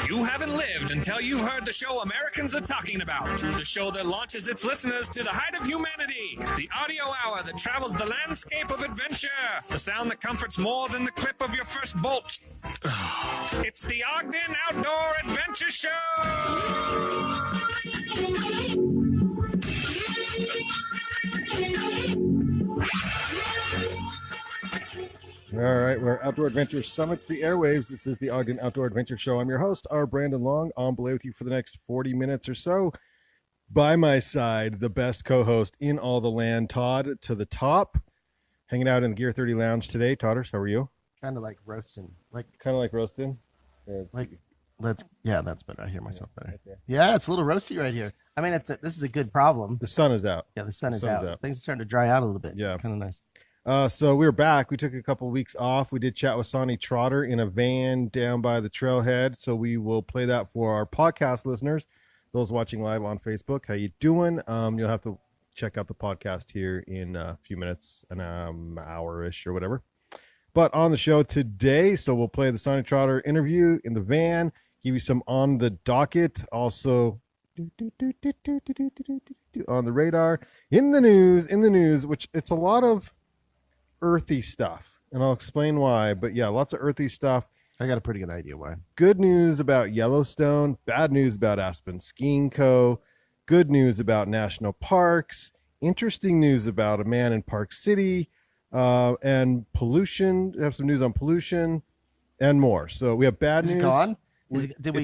You haven't lived until you've heard the show Americans are talking about. The show that launches its listeners to the height of humanity. The audio hour that travels the landscape of adventure. The sound that comforts more than the clip of your first bolt. It's the Ogden Outdoor Adventure Show! All right, we're Outdoor Adventure Summits the airwaves. This is the Ogden Outdoor Adventure Show. I'm your host, R. Brandon Long, on belay with you for the next 40 minutes or so. By my side, the best co-host in all the land, Todd to the top, hanging out in the Gear 30 Lounge today. Todders, how are you? Kind of like roasting. Kind of like roasting? Yeah, that's better. I hear myself better. Okay. Yeah, it's a little roasty right here. I mean, this is a good problem. The sun is out. Yeah, the sun is out. Things are starting to dry out a little bit. Yeah. Kind of nice. So we're back. We took a couple of weeks off. We did chat with Sonnie Trotter in a van down by the trailhead. So we will play that for our podcast listeners, those watching live on Facebook. How you doing? You'll have to check out the podcast here in a few minutes, an hour-ish or whatever. But on the show today, so we'll play the Sonnie Trotter interview in the van, give you some on the docket, also on the radar, in the news, which it's a lot of earthy stuff, and I'll explain why. But yeah, lots of earthy stuff. I got a pretty good idea why. Good news about Yellowstone, bad news about Aspen Skiing Co, good news about national parks, interesting news about a man in Park City, and pollution. We have some news on pollution and more. So we have bad news. Is it gone? Did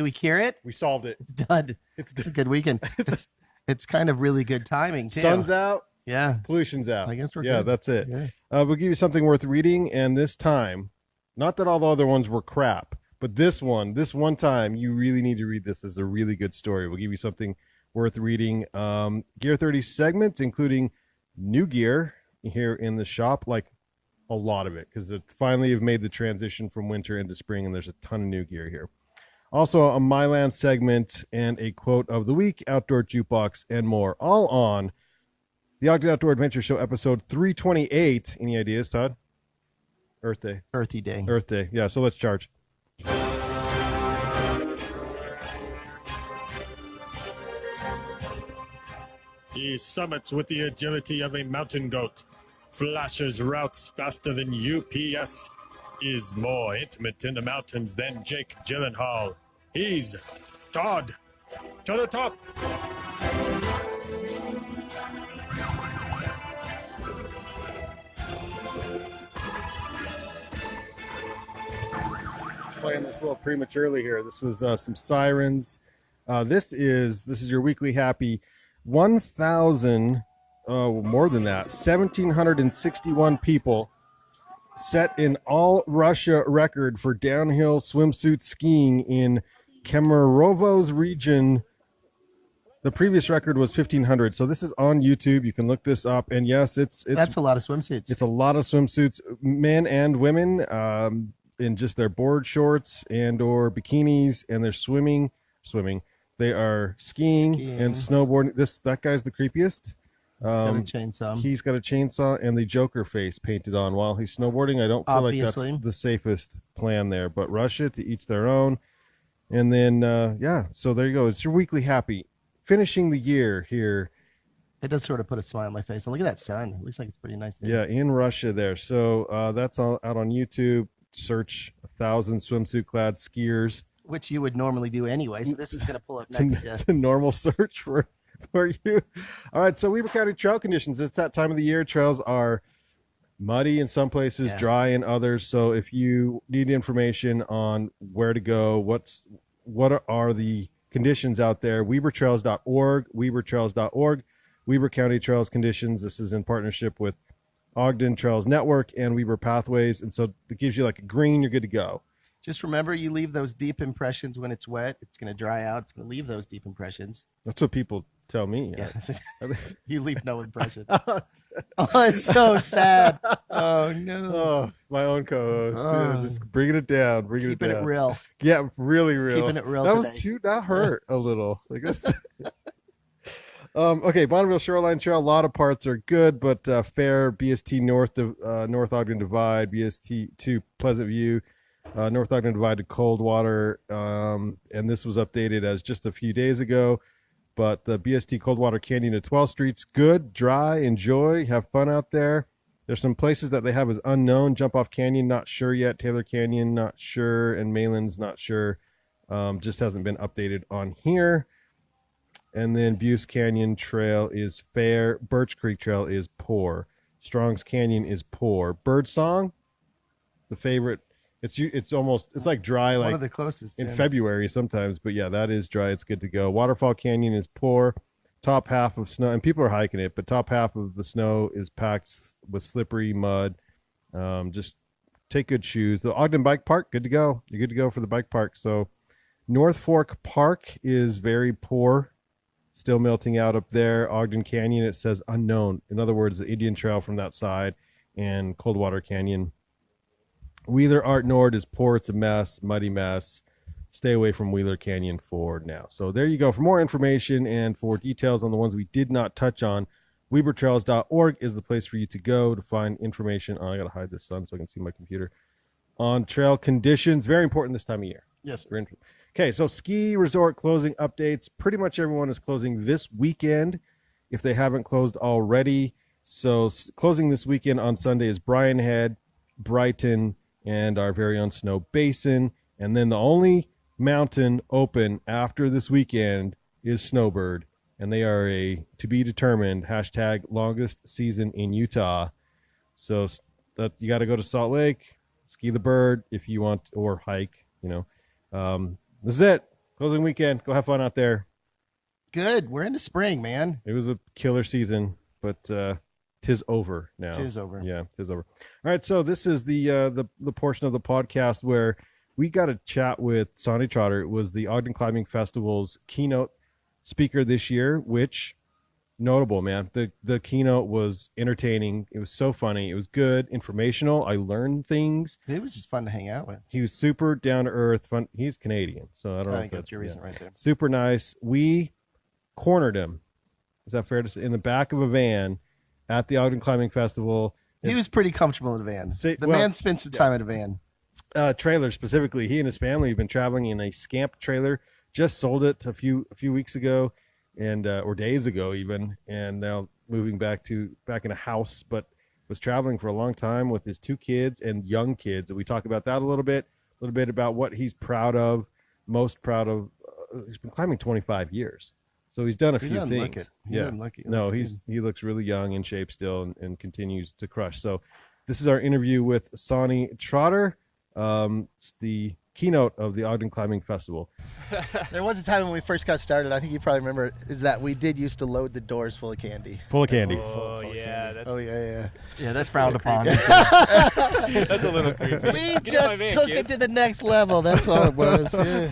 we cure it? We solved it. It's done. It's a good weekend. It's kind of really good timing too. Sun's out. Yeah. Pollution's out. I guess we're good. That's it. Yeah. We'll give you something worth reading, and this time, not that all the other ones were crap, but this one time, you really need to read this. It's a really good story. We'll give you something worth reading. Gear 30 segment, including new gear here in the shop, like a lot of it, because it finally have made the transition from winter into spring, and there's a ton of new gear here. Also, a Myland segment and a quote of the week, outdoor jukebox, and more, all on the Ogden Outdoor Adventure Show, episode 328. Any ideas, Todd? Earth Day. Earthy Day. Earth Day. Yeah, so let's charge. He summits with the agility of a mountain goat, flashes routes faster than UPS, is more intimate in the mountains than Jake Gyllenhaal. He's Todd to the top. Playing this a little prematurely here. This was some sirens. This is your weekly happy 1,000, more than that, 1,761 people set an all Russia record for downhill swimsuit skiing in Kemerovo's region. The previous record was 1,500. So this is on YouTube. You can look this up. And yes, that's a lot of swimsuits. It's a lot of swimsuits, men and women, in just their board shorts and or bikinis, and they're swimming. They are skiing and snowboarding. That guy's the creepiest. He's got a chainsaw. He's got a chainsaw and the Joker face painted on while he's snowboarding. I don't feel like that's the safest plan there, but Russia, to each their own. And then, so there you go. It's your weekly happy. Finishing the year here. It does sort of put a smile on my face. And look at that sun. It looks like it's pretty nice. Yeah, in Russia there. So that's all out on YouTube. Search 1,000 swimsuit-clad skiers. Which you would normally do anyway. So this is going to pull up next. It's a normal search for you. All right, so Weber County trail conditions. It's that time of the year. Trails are muddy in some places, dry in others. So if you need information on where to go, what are the conditions out there, webertrails.org, Weber County Trails Conditions. This is in partnership with Ogden Trails Network and Weber Pathways. And so it gives you like a green, you're good to go. Just remember, you leave those deep impressions when it's wet. It's going to dry out. It's going to leave those deep impressions. That's what people tell me. Yeah. You leave no impression. Oh, it's so sad. Oh, no. Oh, my own co-host. Yeah, just bringing it down. Keeping it real. Yeah, really real. Keeping it real That hurt a little. Like this. Okay, Bonneville Shoreline Trail, a lot of parts are good, but fair, BST North Ogden Divide, BST 2 Pleasant View, North Ogden Divide to Coldwater, and this was updated as just a few days ago. But the BST Coldwater Canyon to 12th Street's good, dry, enjoy, have fun out there. There's some places that they have as unknown. Jump Off Canyon, not sure yet. Taylor Canyon, not sure. And Malin's not sure. Just hasn't been updated on here. And then Buse Canyon Trail is fair. Birch Creek Trail is poor. Strong's Canyon is poor. Birdsong, the favorite. It's like dry, like one of the closest in February sometimes, but yeah, that is dry. It's good to go. Waterfall Canyon is poor. Top half of snow, and people are hiking it, but top half of the snow is packed with slippery mud. Just take good shoes. The Ogden Bike Park, good to go. You're good to go for the bike park. So North Fork Park is very poor. Still melting out up there. Ogden Canyon, it says unknown. In other words, the Indian Trail from that side and Coldwater Canyon. Wheeler Art Nord is poor. It's a mess, muddy mess. Stay away from Wheeler Canyon for now. So there you go. For more information and for details on the ones we did not touch on, webertrails.org is the place for you to go to find information. Oh, I got to hide this sun so I can see my computer. On trail conditions. Very important this time of year. Yes. Okay, so ski resort closing updates. Pretty much everyone is closing this weekend if they haven't closed already. So closing this weekend on Sunday is Bryan Head, Brighton, and our very own Snowbasin. And then the only mountain open after this weekend is Snowbird. And they are a to be determined #longest season in Utah. So that you got to go to Salt Lake, ski the bird if you want, or hike, this is it. Closing weekend. Go have fun out there. Good. We're into spring, man. It was a killer season, but tis over now. Tis over. Yeah, tis over. All right, so this is the portion of the podcast where we got a chat with Sonnie Trotter. It was the Ogden Climbing Festival's keynote speaker this year, which notable, man. The keynote was entertaining. It was so funny. It was good, informational. I learned things. It was just fun to hang out with. He was super down to earth. Fun. He's Canadian, so I don't know. I think that's your reason right there. Super nice. We cornered him. Is that fair to say? In the back of a van at the Ogden Climbing Festival. He was pretty comfortable in a van. Man spent some time in a van. Trailer specifically. He and his family have been traveling in a Scamp trailer. Just sold it a few weeks ago, and or days ago even, and now moving back in a house, but was traveling for a long time with his 2 kids and young kids. And we talk about that a little bit about what he's most proud of. He's been climbing 25 years. So he's done a few things. He looks really young, in shape still, and continues to crush. So this is our interview with Sonnie Trotter. It's the keynote of the Ogden Climbing Festival. There was a time when we first got started, I think you probably remember, is that we did used to load the doors full of candy. Full of candy. Oh, yeah. That's, Yeah, that's frowned upon. That's a little creepy. We just took it to the next level. That's all it was. Yeah.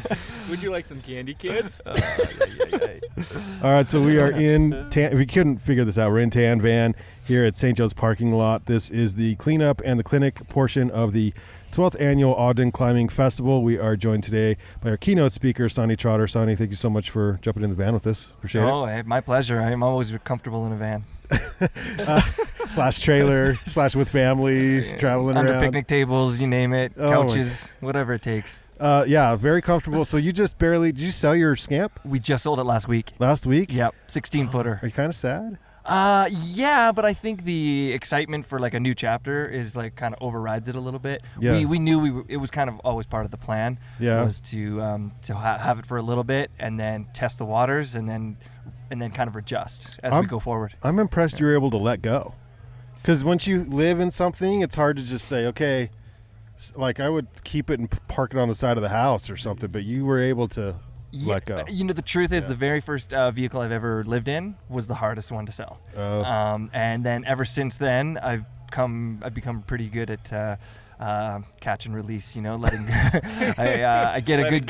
Would you like some candy, kids? All right, so we are in if we couldn't figure this out, we're in Tan Van here at St. Joe's parking lot. This is the cleanup and the clinic portion of the 12th annual Ogden Climbing Festival. We are joined today by our keynote speaker, Sonnie Trotter. Sonnie, thank you so much for jumping in the van with us. Appreciate it. Oh, my pleasure. I'm always comfortable in a van. / trailer / with families, traveling under around. picnic tables, you name it, couches, whatever it takes. Yeah, very comfortable. So you just did you sell your Scamp? We just sold it last week. Last week? Yep, 16-footer. Are you kind of sad? Yeah, but I think the excitement for like a new chapter is like kind of overrides it a little bit. Yeah. We knew it was kind of always part of the plan. Yeah. Was to have it for a little bit and then test the waters and then kind of adjust as we go forward. I'm impressed you were able to let go, because once you live in something, it's hard to just say, okay, like I would keep it and park it on the side of the house or something, but you were able to let go. The truth is the very first vehicle I've ever lived in was the hardest one to sell. And then ever since then, I've become pretty good at catch and release, letting I get a good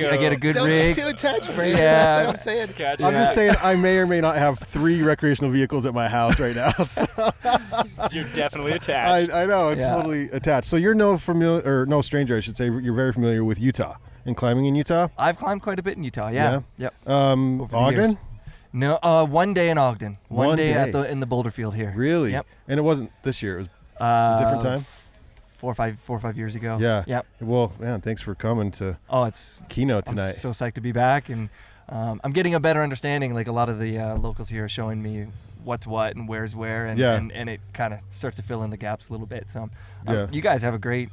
Don't rig. get too attached, Brandon. Yeah. That's what I'm saying. I'm just saying I may or may not have 3 recreational vehicles at my house right now. So. You're definitely attached. I know, I'm totally attached. So you're no stranger, I should say. You're very familiar with Utah and climbing in Utah. I've climbed quite a bit in Utah. Yeah. Yep. Ogden? No, one day in Ogden. One day in the boulder field here. Really? Yep. And it wasn't this year. It was a different time. 4 or 5 years ago. Yeah. Yep. Well, man, thanks for coming to It's keynote I'm tonight. so psyched to be back, and I'm getting a better understanding. Like a lot of the locals here are showing me what's what and where's where, and and it kind of starts to fill in the gaps a little bit. So you guys have a great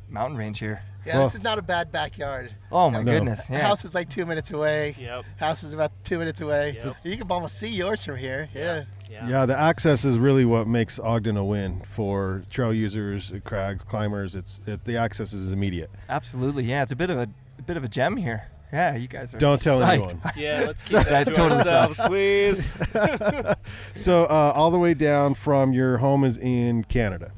mountain range here. Yeah, this is not a bad backyard. Oh my goodness! The house is like 2 minutes away. Yep. House is about 2 minutes away. Yep. You can almost see yours from here. Yeah. Yeah, the access is really what makes Ogden a win for trail users, crags, climbers. The access is immediate. Absolutely, yeah. It's a bit of a gem here. Yeah, you guys are. Don't tell psyched. anyone. Yeah, let's keep that to totally ourselves, please. So all the way down from your home is in Canada.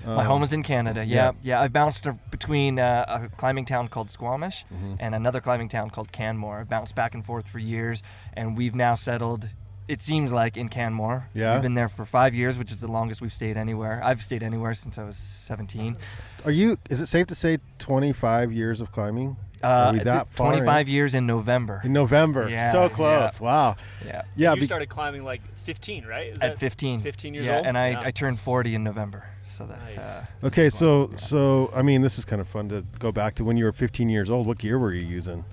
My home is in Canada. Yeah. I've bounced between a climbing town called Squamish and another climbing town called Canmore. I've bounced back and forth for years, and we've now settled. It seems like in Canmore. Yeah. We've been there for 5 years, which is the longest we've stayed anywhere. I've stayed anywhere since I was 17. Is it safe to say 25 years of climbing? Are we that far 25 years in November. in November? Yeah, So close. yeah. Wow. Yeah. Yeah. You started climbing like 15, right? Is At that 15. 15 years yeah, old? and I Yeah. turned 40 in November. So that's Nice. Okay, so I mean, this is kind of fun to go back to when you were 15 years old. What gear were you using?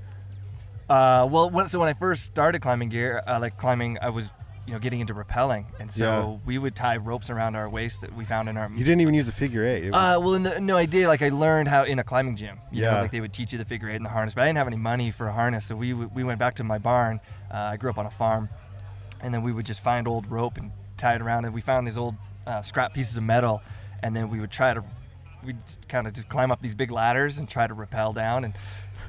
so when I first started climbing gear, I was getting into rappelling, and so we would tie ropes around our waist that we found in our. You didn't even use a figure eight. It was, No, I did. Like I learned how in a climbing gym. You know, Yeah. like they would teach you the figure eight and the harness, but I didn't have any money for a harness, so we went back to my barn. I grew up on a farm, and then we would just find old rope and tie it around, and we found these old scrap pieces of metal, and then we'd kind of just climb up these big ladders and try to rappel down, and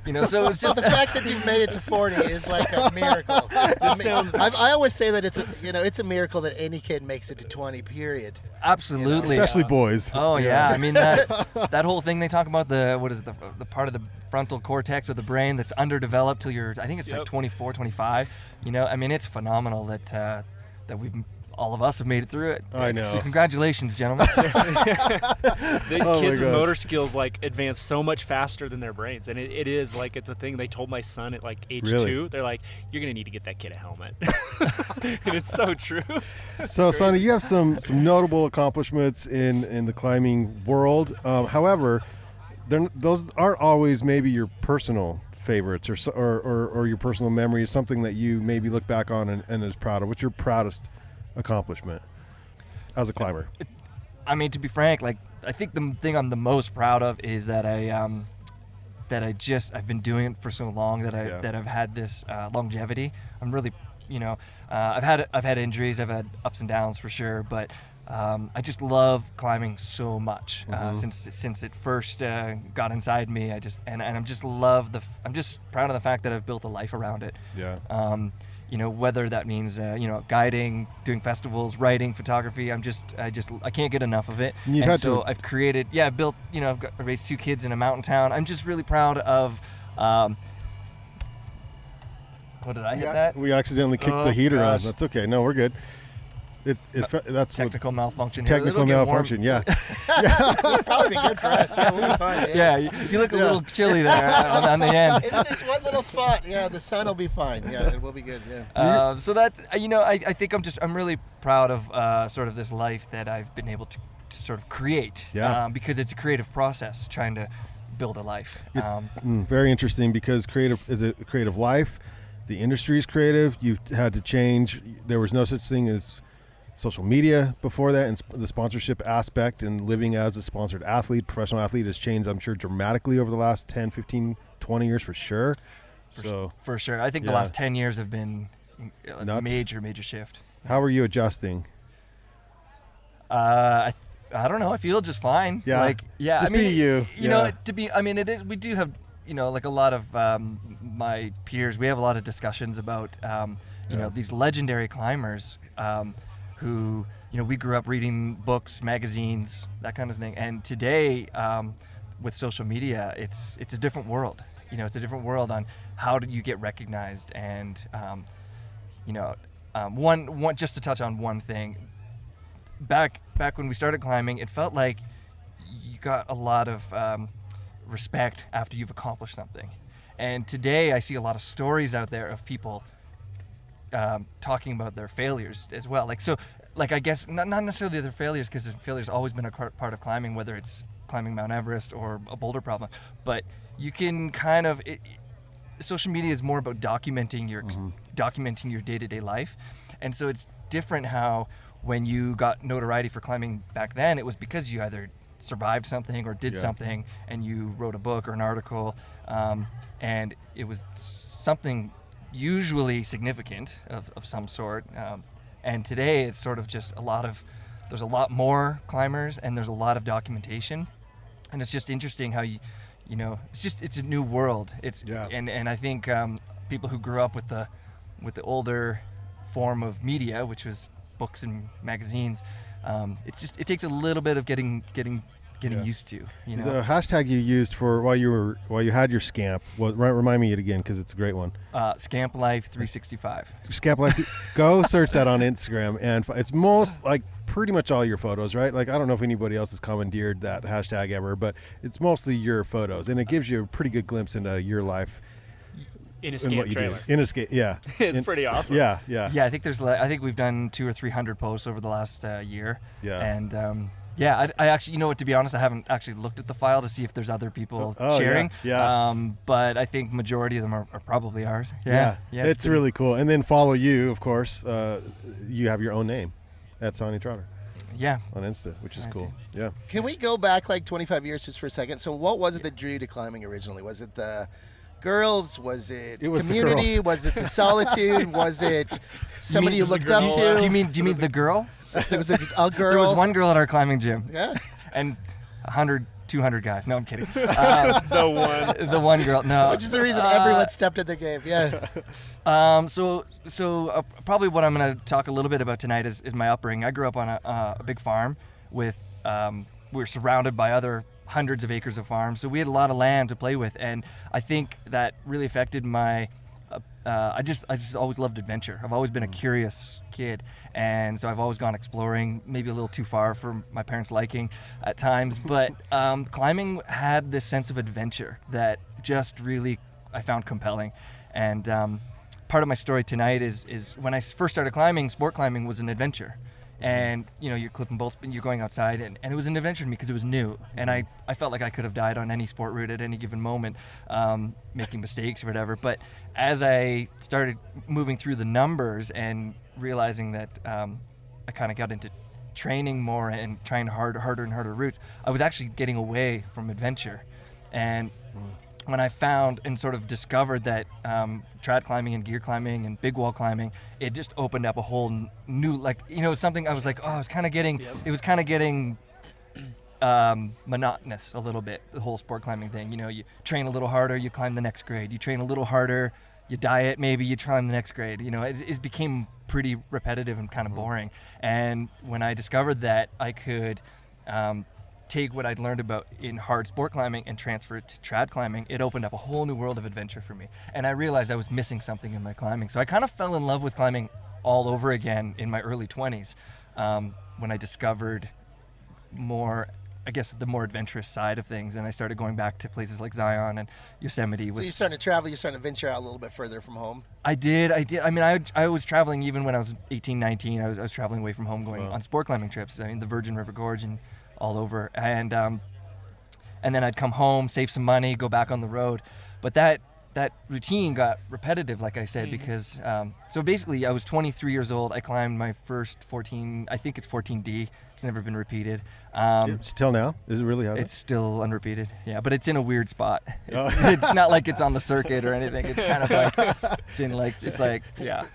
so it's So just the fact that you've made it to 40 is like a miracle. I always say that it's a miracle that any kid makes it to 20. Period. absolutely. especially boys. Oh yeah, I mean that whole thing they talk about, the part of the frontal cortex of the brain that's underdeveloped till I think it's like 24, 25. I mean it's phenomenal that all of us have made it through it. I know. So congratulations, gentlemen. The Oh my kids' gosh. motor skills advance so much faster than their brains, and it is it's a thing. They told my son at age Really? 2. They're like, "You're gonna need to get that kid a helmet," and it's so true. So, Sonnie, you have some notable accomplishments in the climbing world. However, those aren't always maybe your personal favorites or your personal memories, something that you maybe look back on and is proud of. What's your proudest accomplishment as a climber? I mean, to be frank, I think the thing I'm the most proud of is that I've been doing it for so long that I've had this longevity. I'm really, I've had injuries, I've had ups and downs for sure, but I just love climbing so much since it first got inside me. I'm just proud of the fact that I've built a life around it. Yeah. Whether that means guiding, doing festivals, writing, photography. I can't get enough of it. And I've created, I've raised 2 kids in a mountain town. I'm just really proud of. What did I hit that? We accidentally kicked the heater on. That's okay. No, we're good. That's Technical malfunction. technical It'll get warm. malfunction. Yeah. It'll probably be good for us. Yeah, we'll be fine. Yeah, you look a little chilly there on the end. In this one little spot, the sun will be fine. Yeah, it will be good. Yeah. So that I think I'm really proud of sort of this life that I've been able to sort of create. Yeah. Because it's a creative process trying to build a life. It's very interesting because creative is a creative life. The industry is creative. You've had to change. There was no such thing as social media before that, and the sponsorship aspect and living as a sponsored athlete, professional athlete, has changed, I'm sure, dramatically over the last 10, 15, 20 years for sure. For sure. I think the last 10 years have been a Nuts. major shift. How are you adjusting? I don't know. I feel just fine. Yeah. Just be you. It is. We do have, like a lot of my peers. We have a lot of discussions about, these legendary climbers who, we grew up reading books, magazines, that kind of thing. And today, with social media, it's a different world. It's a different world on how do you get recognized. And, one just to touch on one thing. Back when we started climbing, it felt like you got a lot of respect after you've accomplished something. And today I see a lot of stories out there of people talking about their failures as well. like, I guess not necessarily their failures, because failure's always been a part of climbing, whether it's climbing Mount Everest or a boulder problem. But you can kind of social media is more about documenting your day-to-day life, and so it's different how when you got notoriety for climbing back then, it was because you either survived something or did something, and you wrote a book or an article, and it was something usually significant of some sort. And today it's sort of just there's a lot more climbers, and there's a lot of documentation, and it's just interesting how it's a new world. And I think people who grew up with the older form of media, which was books and magazines, it takes a little bit of getting used to. The hashtag you used for while you had your scamp, remind me it again, because it's a great one. Scamp Life 365. Scamp Life. Go search that on Instagram, and it's pretty much all your photos, right? Like, I don't know if anybody else has commandeered that hashtag ever, but it's mostly your photos, and it gives you a pretty good glimpse into your life. In a scamp trailer. It's pretty awesome. Yeah. Yeah, I think we've done 200 or 300 posts over the last year. Yeah. And I actually, to be honest, I haven't actually looked at the file to see if there's other people sharing. Yeah. But I think majority of them are probably ours. Yeah. It's really cool. And then follow you, of course. You have your own name at Sonnie Trotter. Yeah. On Insta, which is cool. Yeah. Can we go back like 25 years just for a second? So what was it that drew you to climbing originally? Was it the girls? Was it community? Was it the solitude? Was it somebody you looked up to? Do you mean the girl? There was a girl. There was one girl at our climbing gym. Yeah. And 100, 200 guys. No, I'm kidding. The one girl. No. Which is the reason everyone stepped in the game. Yeah. So probably what I'm going to talk a little bit about tonight is my upbringing. I grew up on a big farm with we were surrounded by other hundreds of acres of farms, so we had a lot of land to play with, and I think that really affected my I just always loved adventure. I've always been a curious kid, and so I've always gone exploring, maybe a little too far for my parents' liking at times, but climbing had this sense of adventure that just really I found compelling. And part of my story tonight is when I first started climbing, sport climbing was an adventure. And you're clipping bolts, you're going outside, and it was an adventure to me because it was new, and I felt like I could have died on any sport route at any given moment, making mistakes or whatever. But as I started moving through the numbers and realizing that I kind of got into training more and trying harder and harder routes, I was actually getting away from adventure. And when I found and sort of discovered that trad climbing and gear climbing and big wall climbing, it just opened up a whole new, something I was like, it was kind of getting monotonous a little bit, the whole sport climbing thing. You train a little harder, you climb the next grade. You train a little harder, you diet, maybe you climb the next grade. It became pretty repetitive and kind of boring. And when I discovered that I could take what I'd learned about in hard sport climbing and transfer it to trad climbing, it opened up a whole new world of adventure for me. And I realized I was missing something in my climbing. So I kind of fell in love with climbing all over again in my early 20s when I discovered more, I guess, the more adventurous side of things. And I started going back to places like Zion and Yosemite. So you're starting to travel, you're starting to venture out a little bit further from home? I did. I mean, I was traveling even when I was 18, 19. I was traveling away from home going on sport climbing trips. I mean, the Virgin River Gorge and all over, and then I'd come home, save some money, go back on the road. But that routine got repetitive, like I said, because so basically I was 23 years old. I climbed my first 14, I think it's 14D. It's never been repeated. Still now? Is it really? It's still unrepeated. Yeah, but it's in a weird spot. It's not like it's on the circuit or anything. It's kind of like it's like yeah.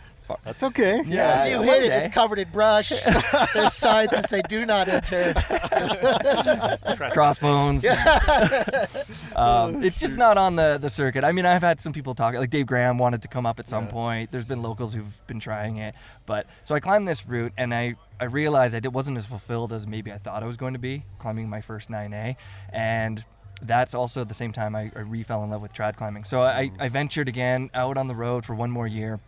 That's okay. Yeah, you hit it. It's covered in brush. There's signs that say "Do not enter." Crossbones. It's just not on the circuit. I mean, I've had some people talk. Like Dave Graham wanted to come up at some point. There's been locals who've been trying it. But so I climbed this route, and I realized it wasn't as fulfilled as maybe I thought I was going to be climbing my first 9A, and that's also at the same time I re-fell in love with trad climbing. So I ventured again out on the road for one more year.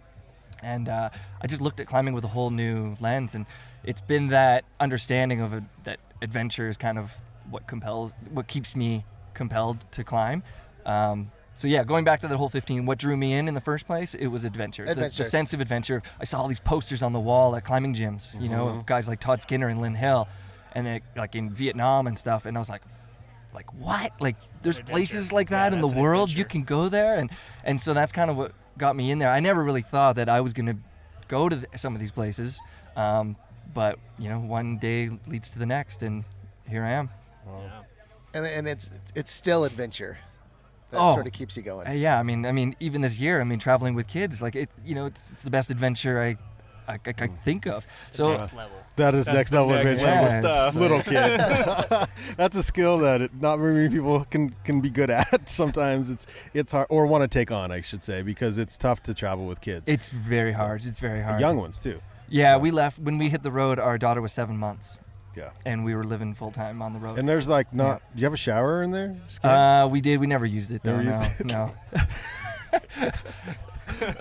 And I just looked at climbing with a whole new lens, and it's been that understanding of that adventure is kind of what keeps me compelled to climb. So yeah, going back to the whole 15, what drew me in the first place, it was adventure. The sense of adventure. I saw all these posters on the wall at climbing gyms, you know, of guys like Todd Skinner and Lynn Hill, and they, like in Vietnam and stuff. And I was like what? Like there's places like that in the world. You can go there, and so that's kind of what got me in there. I never really thought that I was gonna go to some of these places, but you know, one day leads to the next, and here I am. And it's still adventure. That sort of keeps you going. Yeah, I mean, even this year, traveling with kids, like it's the best adventure I think of. So next level. That's next level adventure. Level stuff. Little kids. That's a skill that not very many people can be good at. Sometimes it's hard, or want to take on, I should say, because it's tough to travel with kids. It's very hard. It's very hard. Young ones too. Yeah, we left when we hit the road. Our daughter was 7 months. Yeah. And we were living full time on the road. And there's like do you have a shower in there? We did. We never used it though. No.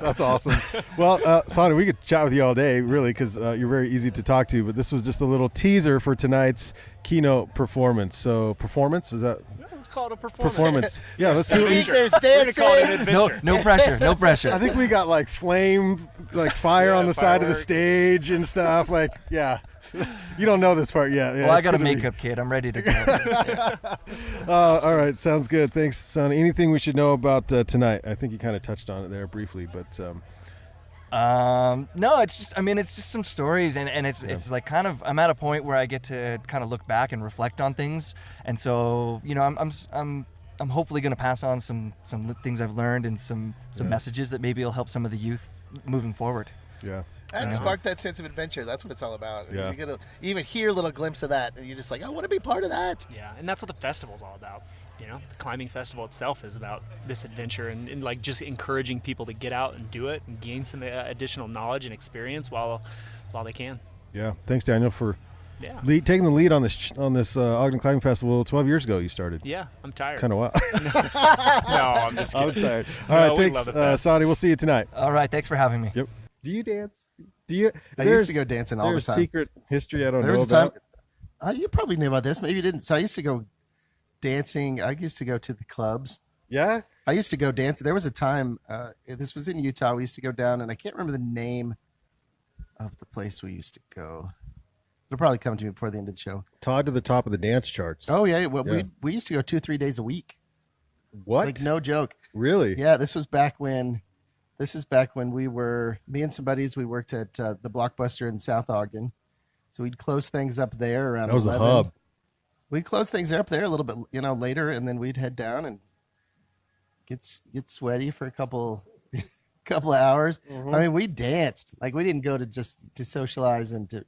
That's awesome. Well, Sonnie, we could chat with you all day, really, because you're very easy to talk to. But this was just a little teaser for tonight's keynote performance. So, performance is that? Let's call it a performance. Performance. Yeah, let's see. There's dancing. Call it an adventure. No pressure. No pressure. I think we got like fire on the side of the stage and stuff. Like, yeah. You don't know this part yet. Yeah, well, I got a makeup kit. I'm ready to go. All right. Sounds good. Thanks, Sonnie. Anything we should know about tonight? I think you kind of touched on it there briefly, but no, it's just some stories, and it's like kind of, I'm at a point where I get to kind of look back and reflect on things, and so, you know, I'm hopefully going to pass on some things I've learned and some messages that maybe will help some of the youth moving forward. Yeah. And spark that sense of adventure. That's what it's all about. Yeah. You get to even hear a little glimpse of that, and you're just like, I want to be part of that. Yeah, and that's what the festival's all about. You know, the climbing festival itself is about this adventure and like just encouraging people to get out and do it and gain some additional knowledge and experience while they can. Yeah. Thanks, Daniel, for taking the lead on this Ogden Climbing Festival. 12 years ago you started. Yeah, I'm tired. Kind of wild. No, I'm just kidding. I'm tired. All right, thanks, Sonnie. We'll see you tonight. All right, thanks for having me. Yep. Do you dance? I used to go dancing all the time. Secret history I don't there know was about. A time, you probably knew about this. Maybe you didn't. So I used to go dancing. I used to go to the clubs. Yeah? I used to go dancing. There was a time, this was in Utah. We used to go down, and I can't remember the name of the place we used to go. It'll probably come to me before the end of the show. Todd to the top of the dance charts. Oh, yeah. Well, we used to go 2-3 days a week. What? Like, no joke. Really? Yeah, this is back when we were, me and some buddies, we worked at the Blockbuster in South Ogden. So we'd close things up there around 11. That was a hub. We'd close things up there a little bit, later, and then we'd head down and get sweaty for a couple of hours. Mm-hmm. I mean, we danced. Like, we didn't go to socialize and to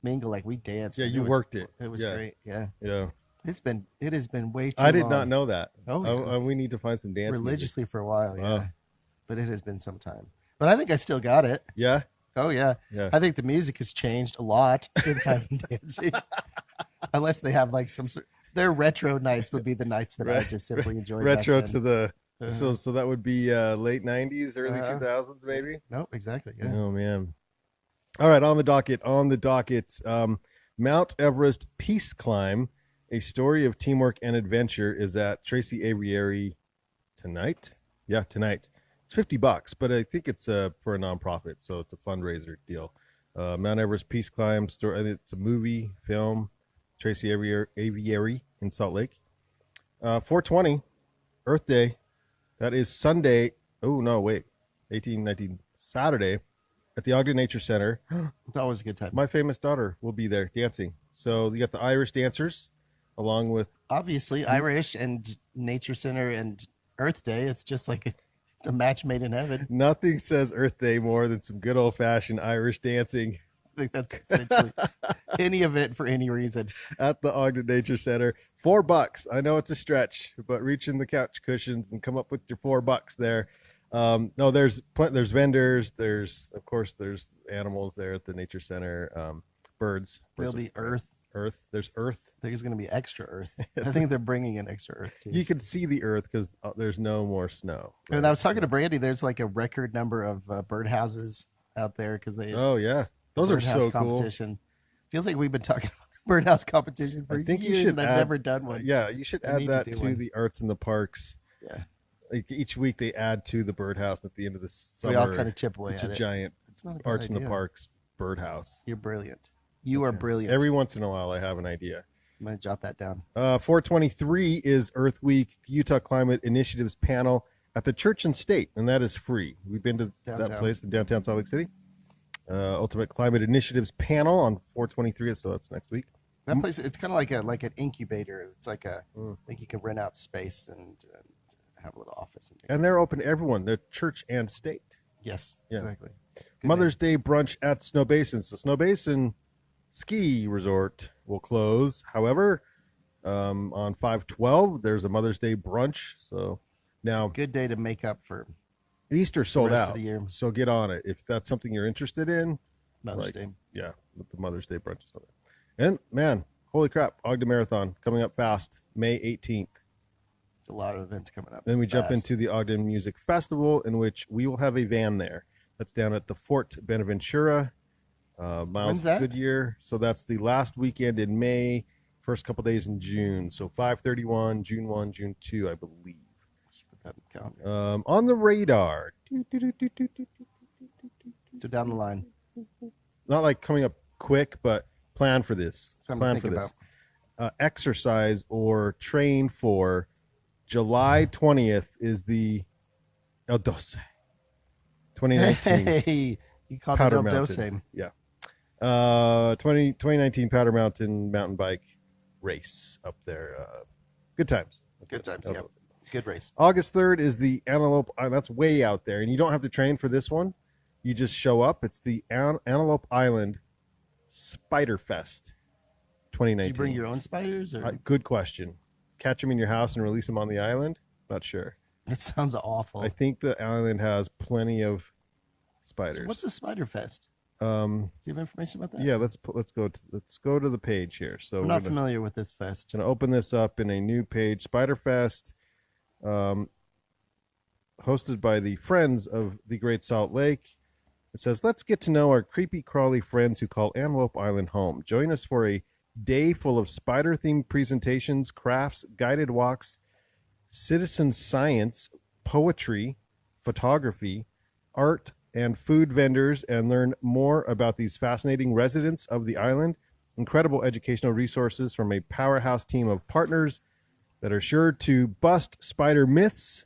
mingle. Like, we danced. Yeah, you worked it. It was great. Yeah. Yeah. It has been way too long. I did long. not know that. Oh, yeah. We need to find some dance religiously music. For a while. Wow. Yeah. But it has been some time. But I think I still got it. Yeah? Oh, yeah. I think the music has changed a lot since I've been dancing. Unless they have like some sort. Their retro nights would be the nights that I just simply enjoyed. Retro to the. So that would be late 90s, early 2000s, maybe? Nope, exactly. Yeah. Oh, man. All right, on the docket, Mount Everest Peace Climb, a story of teamwork and adventure, is at Tracy Aviary tonight. Yeah, tonight. It's $50, but I think it's for a nonprofit, so it's a fundraiser deal. Mount Everest Peace Climb story. It's a movie, film. Tracy Aviary in Salt Lake. 420, Earth Day. That is Sunday. Oh no, wait, 18-19 Saturday at the Ogden Nature Center. That was a good time. My famous daughter will be there dancing. So you got the Irish dancers, along with obviously Irish and Nature Center and Earth Day. It's just like it's a match made in heaven. Nothing says Earth Day more than some good old-fashioned Irish dancing. I think that's essentially any event for any reason. At the Ogden Nature Center. $4. I know it's a stretch, but reach in the couch cushions and come up with your $4 there. No, there's vendors. There's animals there at the Nature Center. Birds. There'll be earth. There's earth. I think there's going to be extra earth. I think they're bringing in extra earth too. You can see the earth because there's no more snow. Right? And I was talking to Brandy. There's like a record number of birdhouses out there because they. Oh yeah, those are so competition. Cool. Feels like we've been talking about the birdhouse competition for years. You should. I've never done one. Yeah, you should add that to the arts in the parks. Yeah. like each week they add to the birdhouse. At the end of the summer, We all kind of chip away it's at a it. giant It's not a bad Arts in the idea. Parks birdhouse. You're brilliant. You are brilliant. Every once in a while, I have an idea. I'm going to jot that down. 423 is Earth Week, Utah Climate Initiatives panel at the Church and State, and that is free. We've been to that place in downtown Salt Lake City. Ultimate Climate Initiatives panel on 423, so that's next week. That place, it's kind of like an incubator. It's like I think you can rent out space and have a little office. And they're open to everyone. They're church and state. Yes, Yeah. exactly. Good Mother's Day brunch at Snowbasin. So Snowbasin Ski Resort will close. However, on 5/12, there's a Mother's Day brunch. So now It's a good day to make up for Easter sold rest of out. the year. So get on it. If that's something you're interested in, Mother's Day. yeah, with the Mother's Day brunch or something. And man, holy crap, Ogden Marathon coming up fast, May 18th. It's a lot of events coming up. Then we jump fast. into the Ogden Music Festival, in which we will have a van there. That's down at the Fort Buenaventura, Miles When's that? Goodyear. So that's the last weekend in May, first couple days in June. So 5/31, June 1, June 2, I believe. Put that in the calendar. On the radar, So down the line. not like coming up quick, but plan for this. Something to Plan think for this. Exercise or train for July 20th is the El Doce 2019 Hey, you called Powder it El Mountain. Doce. Yeah. 2019 Powder Mountain mountain bike race up there. Good times. Good times. El Yeah, Doce. it's a good race. August 3rd is the Antelope. That's way out there, and you don't have to train for this one. You just show up. It's the Antelope Island Spider Fest 2019. Do you bring your own spiders, or Good question. Catch them in your house and release them on the island? Not sure. it sounds awful. I think the island has plenty of spiders. So what's the Spider Fest? Um, Do you have information about that? yeah, let's go to the page here. So I'm we're not gonna, familiar with this fest. gonna open this up in a new page. Spider Fest, hosted by the Friends of the Great Salt Lake. It says, "Let's get to know our creepy crawly friends who call Antelope Island home. Join us for a day full of spider-themed presentations, crafts, guided walks, citizen science, poetry, photography, art, and food vendors, and learn more about these fascinating residents of the island. Incredible educational resources from a powerhouse team of partners that are sure to bust spider myths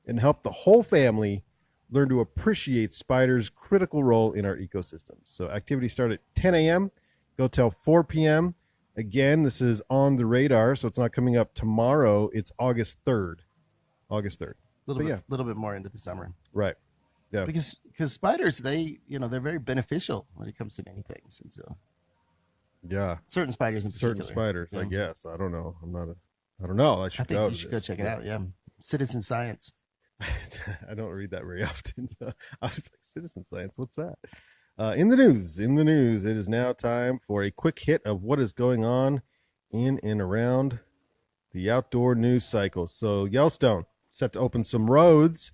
and help the whole family learn to appreciate spiders' critical role in our ecosystems." So activities start at 10 a.m., go till 4 p.m. Again, this is on the radar, so it's not coming up tomorrow. It's August 3rd. August 3rd. A little bit more into the summer. Right. Yeah. Because spiders, they're very beneficial when it comes to many things, and so Yeah. certain spiders in particular. Certain spiders, I Yeah. guess. I don't know. I don't know. I I should think go. you should go check it out. Yeah, citizen science. I don't read that very often. I was like, citizen science, what's that? In the news, it is now time for a quick hit of what is going on in and around the outdoor news cycle. So Yellowstone set to open some roads.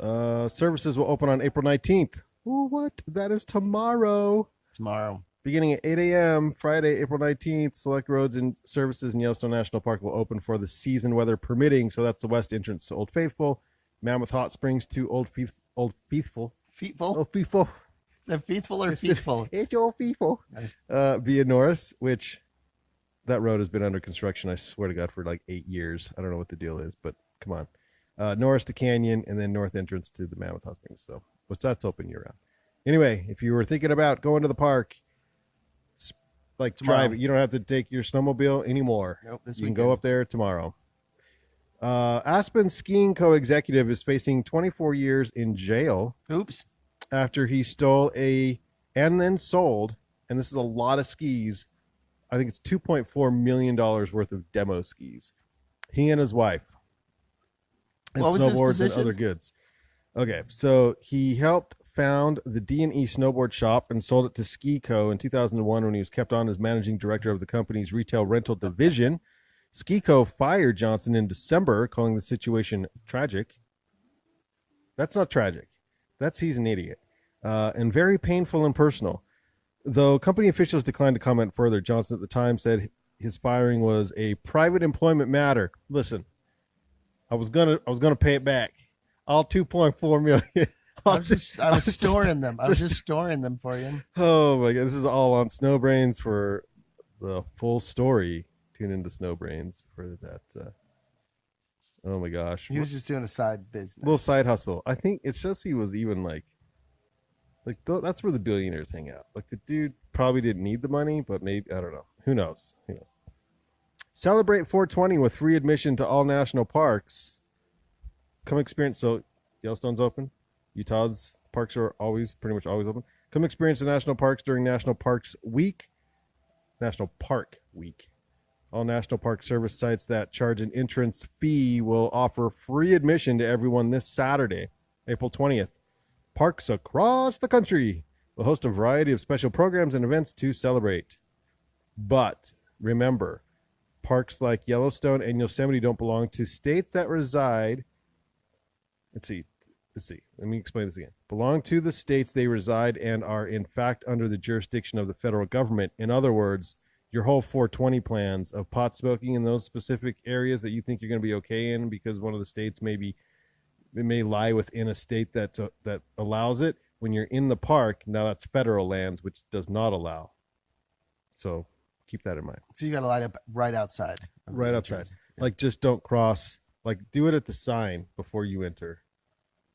Services will open on April 19th. Ooh, what? That is tomorrow. Tomorrow. Beginning at 8 a.m., Friday, April 19th, select roads and services in Yellowstone National Park will open for the season, weather permitting. So that's the west entrance to Old Faithful, Mammoth Hot Springs to Old Faithful. Feetful? Old Faithful. Is that feetful or feetful? It's Old Faithful. Nice. Via Norris, which that road has been under construction, I swear to God, for like 8 years. I don't know what the deal is, but come on. Norris to Canyon, and then north entrance to the Mammoth Hot Springs. So that's open year round. Anyway, if you were thinking about going to the park, like Tomorrow. drive it. You don't have to take your snowmobile anymore. Nope, this you can weekend. go up there tomorrow. Aspen Skiing Co. executive is facing 24 years in jail Oops. after he stole and then sold, and this is a lot of skis. I think it's $2.4 million worth of demo skis. He and his wife. And What was his snowboards and position? other goods. Okay, so he helped found the D&E snowboard shop and sold it to Ski Co. in 2001 when he was kept on as managing director of the company's retail rental division. Ski Co. fired Johnson in December, calling the situation tragic. That's not tragic. He's an idiot. And very painful and personal. Though company officials declined to comment further, Johnson at the time said his firing was a private employment matter. Listen, I was gonna pay it back. All 2.4 million. I was storing them. I was just storing them for you. Oh my god, this is all on Snowbrains. For the full story, tune into Snowbrains for that. Oh my gosh, He was just doing a side business. little side hustle. I think it's just he was even like that's where the billionaires hang out. Like the dude probably didn't need the money, but maybe, I don't know. Who knows? Celebrate 420 with free admission to all national parks. Come experience. So Yellowstone's open. Utah's parks are pretty much always open. Come experience the national parks during National Park Week. All National Park Service sites that charge an entrance fee will offer free admission to everyone this Saturday, April 20th. Parks across the country will host a variety of special programs and events to celebrate. But remember, parks like Yellowstone and Yosemite don't belong to states that reside. Let's see. Let me explain this again. Belong to the states they reside and are in fact under the jurisdiction of the federal government. In other words, your whole 420 plans of pot smoking in those specific areas that you think you're going to be okay in because one of the states may lie within a state that allows it. When you're in the park, now that's federal lands, which does not allow. So keep that in mind. So you got to light up right outside. Right outside. Yeah. Like just don't cross. Like do it at the sign before you enter,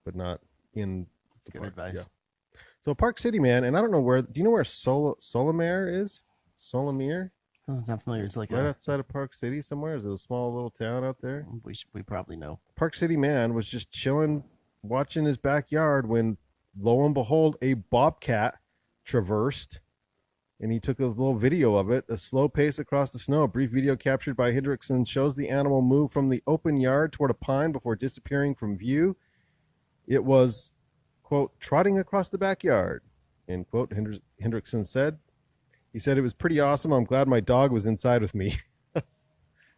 but not in. That's good advice. Yeah. So Park City, man, and I don't know where. Do you know where Solomere is? Solomere? Doesn't sound familiar. It's like right outside of Park City somewhere. Is it a small little town out there? We probably know. Park City man was just chilling, watching his backyard when, lo and behold, a bobcat traversed, and he took a little video of it. A slow pace across the snow. A brief video captured by Hendrickson shows the animal move from the open yard toward a pine before disappearing from view. It was, quote, trotting across the backyard, end quote, Hendrickson said. He said, it was pretty awesome. I'm glad my dog was inside with me.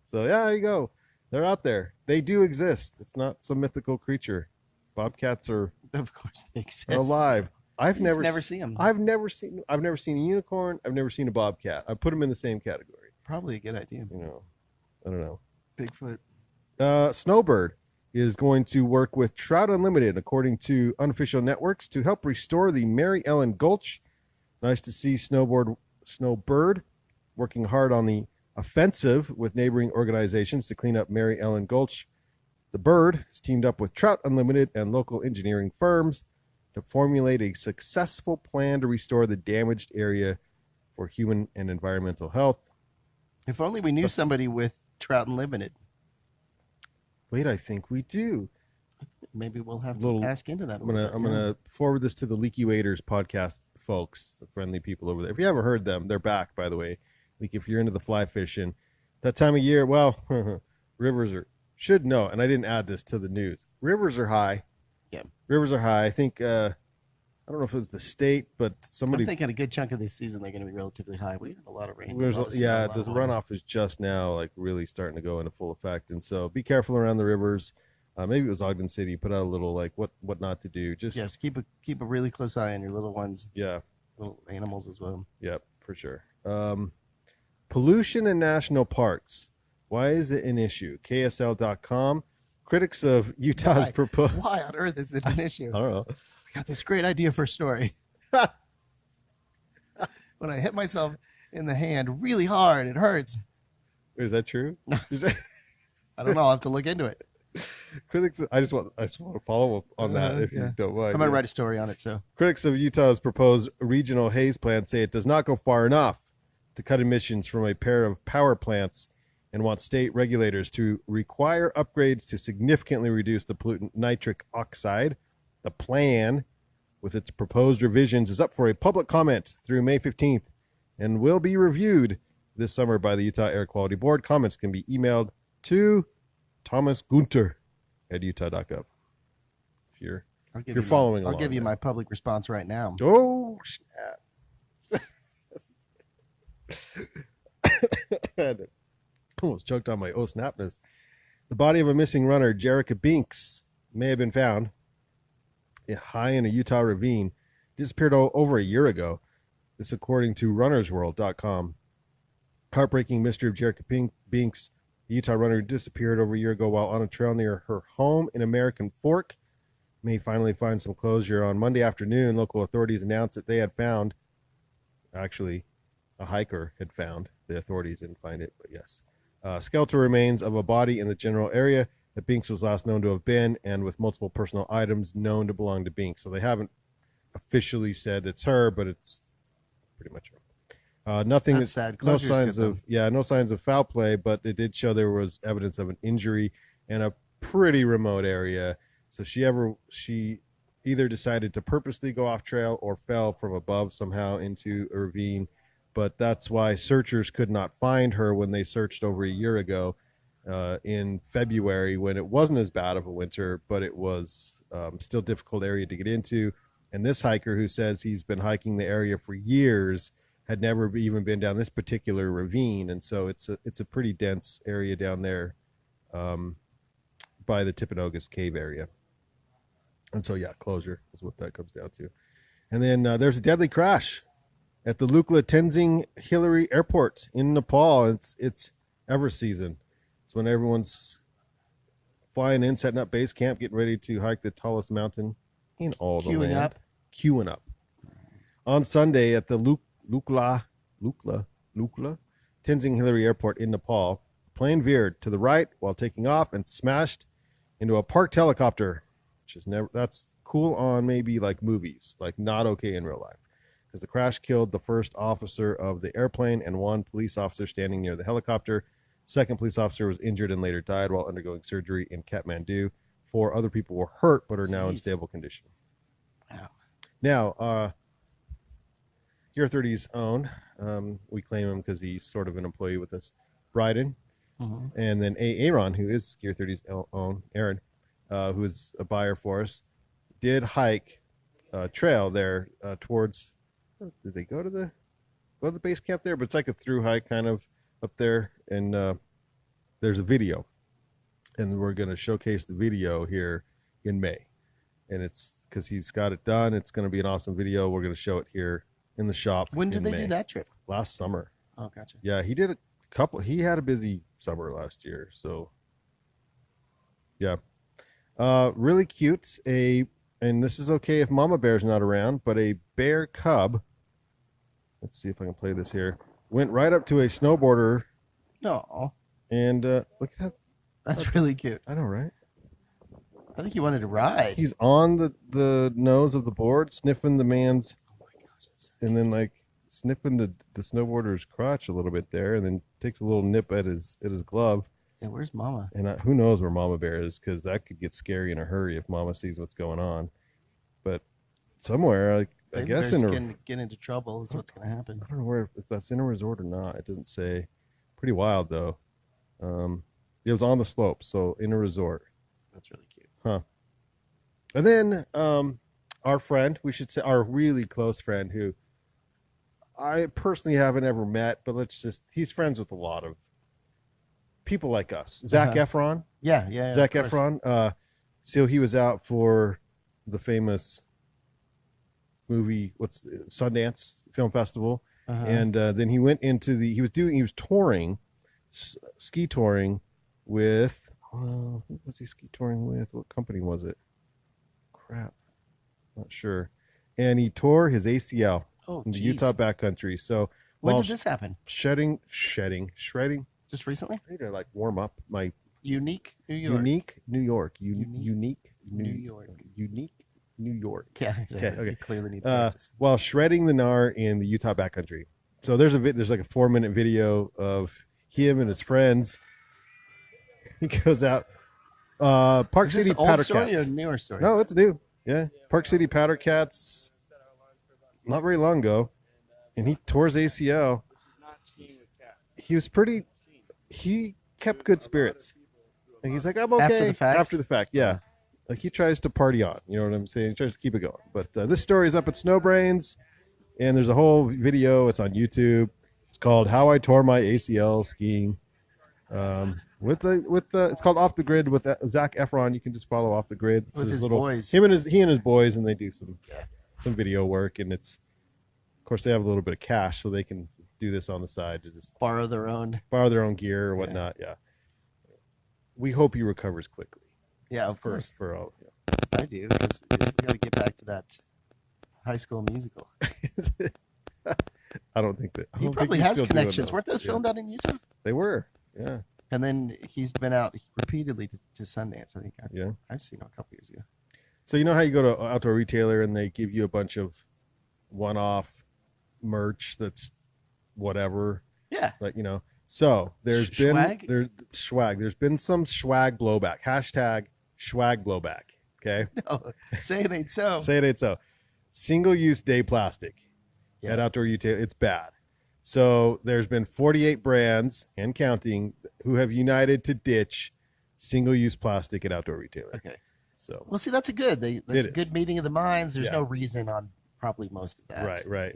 So, yeah, there you go. They're out there. They do exist. It's not some mythical creature. Bobcats are, of course, they exist. Alive. I've never seen them. I've never seen a unicorn. I've never seen a bobcat. I put them in the same category. Probably a good idea. I don't know. Bigfoot. Snowbird is going to work with Trout Unlimited, according to unofficial networks, to help restore the Mary Ellen Gulch. Nice to see Snowbird working hard on the offensive with neighboring organizations to clean up Mary Ellen Gulch. The bird has teamed up with Trout Unlimited and local engineering firms to formulate a successful plan to restore the damaged area for human and environmental health. If only we knew somebody with Trout Unlimited. Wait, I think we do. Maybe we'll have to ask into that. I'm gonna forward this to the Leaky Waders podcast folks, the friendly people over there. If you haven't heard them, they're back, by the way. Like if you're into the fly fishing, that time of year, well, rivers should know, and I didn't add this to the news. Rivers are high. Yeah, rivers are high. I think I don't know if it was the state, but somebody. I'm thinking a good chunk of this season they're going to be relatively high. We have a lot of rain. The runoff is just now like really starting to go into full effect, and so be careful around the rivers. Maybe it was Ogden City put out a little like what not to do. Just keep a really close eye on your little ones. Yeah, little animals as well. Yep, for sure. Pollution in national parks. Why is it an issue? KSL.com. Critics of Utah's proposed. Why on earth is it an issue? I don't know. I got this great idea for a story. When I hit myself in the hand really hard, it hurts. Is that true? I don't know. I'll have to look into it. Critics, I just want to follow up on that if you don't mind. I'm going to write a story on it. So critics of Utah's proposed regional haze plan say it does not go far enough to cut emissions from a pair of power plants and want state regulators to require upgrades to significantly reduce the pollutant nitric oxide. The plan, with its proposed revisions, is up for a public comment through May 15th and will be reviewed this summer by the Utah Air Quality Board. Comments can be emailed to Thomas Gunter at utah.gov. If you're following along. I'll give you my public response right now. Oh, snap. Almost choked on my snapness. The body of a missing runner, Jerica Binks, may have been found high in a Utah ravine. Disappeared over a year ago. This according to runnersworld.com. Heartbreaking mystery of Jerica Binks The Utah runner disappeared over a year ago while on a trail near her home in American Fork. May finally find some closure. On Monday afternoon, local authorities announced that they had found, actually, a hiker had found. The authorities didn't find it, but yes. Skeletal remains of a body in the general area that Binks was last known to have been, and with multiple personal items known to belong to Binks. So they haven't officially said it's her, but it's pretty much her. Nothing. That's sad. No Closure's signs good, of no signs of foul play, but it did show there was evidence of an injury in a pretty remote area. So she either decided to purposely go off trail or fell from above somehow into a ravine. But that's why searchers could not find her when they searched over a year ago in February, when it wasn't as bad of a winter, but it was still difficult area to get into. And this hiker, who says he's been hiking the area for years, had never even been down this particular ravine. And so it's a pretty dense area down there by the Timpanogos Cave area. And so, yeah, closure is what that comes down to. And then there's a deadly crash at the Lukla Tenzing-Hillary Airport in Nepal. It's Everest season. It's when everyone's flying in, setting up base camp, getting ready to hike the tallest mountain in all the land. Queuing up. On Sunday at the Lukla Tenzing-Hillary Airport in Nepal, the plane veered to the right while taking off and smashed into a parked helicopter, which is that's cool on maybe like movies, like not okay in real life, because the crash killed the first officer of the airplane and one police officer standing near the helicopter. Second police officer was injured and later died while undergoing surgery in Kathmandu. 4 other people were hurt but are now in stable condition. Wow. Now, Gear 30's own, we claim him because he's sort of an employee with us, Bryden, and then Aaron, who is Gear 30's own, Aaron, who is a buyer for us, did hike trail there towards. Did they go to the base camp there? But it's like a through hike kind of up there, and there's a video, and we're going to showcase the video here in May, and it's because he's got it done. It's going to be an awesome video. We're going to show it here in the shop. When did they do that trip? Last summer. Oh, gotcha. Yeah, he did a couple. He had a busy summer last year, so yeah, really cute. And this is okay if Mama Bear's not around, but a bear cub. Let's see if I can play this here. Went right up to a snowboarder. No. And look at that. That's really cute. I know, right? I think he wanted to ride. He's on the nose of the board, sniffing the man's, and then like sniffing the snowboarder's crotch a little bit there, and then takes a little nip at his glove. Yeah, where's Mama? And who knows where Mama Bear is, because that could get scary in a hurry if Mama sees what's going on. But somewhere, I guess get into trouble is what's going to happen. I don't know if that's in a resort or not. It doesn't say. Pretty wild though. It was on the slope, so in a resort. That's really cute. Huh. And then our friend, we should say our really close friend, who I personally haven't ever met, but he's friends with a lot of people like us. Zac Efron. Yeah. Zac Efron. So he was out for the famous movie, Sundance Film Festival, and then he went into he was touring, ski touring with who was he ski touring with? What company was it? Crap, not sure. And he tore his ACL in the Utah backcountry. So when did this happen? Shredding. Just recently? I need to like warm up my Unique New York. Unique New York. Yeah, okay. You clearly need practice. While shredding the Gnar in the Utah backcountry. So there's like a 4-minute video of him and his friends. He goes out. Park City Powder story Cats. or newer story? No, it's new. Yeah, Park City Powder Cats. Not very long ago, and he tore his ACL. He was pretty. He kept good spirits. And he's like, I'm okay. After the fact, yeah. Like he tries to party on. You know what I'm saying? He tries to keep it going. But this story is up at Snowbrains, and there's a whole video. It's on YouTube. It's called "How I Tore My ACL Skiing." It's called Off the Grid with Zac Efron. You can just follow Off the Grid. It's with his boys. He and his boys, and they do some video work, and it's, of course, they have a little bit of cash, so they can do this on the side to just borrow their own gear or whatnot. Yeah. we hope he recovers quickly. Yeah, of course. For all. I do, because he's got to get back to that High School Musical. I don't think that. He probably has connections. Weren't those filmed out in Utah? They were. Yeah. And then he's been out repeatedly to Sundance. I think. I've seen him a couple years ago. So you know how you go to Outdoor Retailer and they give you a bunch of one-off merch that's whatever. Yeah. Like, So there's been swag? Swag. There's been some swag blowback. Hashtag swag blowback. Okay. No, say it ain't so. Say it ain't so. Single-use day plastic at Outdoor Retailer. It's bad. So there's been 48 brands and counting who have united to ditch single-use plastic at Outdoor Retailer. Okay. So well, see, that's a good meeting of the minds. There's no reason on probably most of that. Right.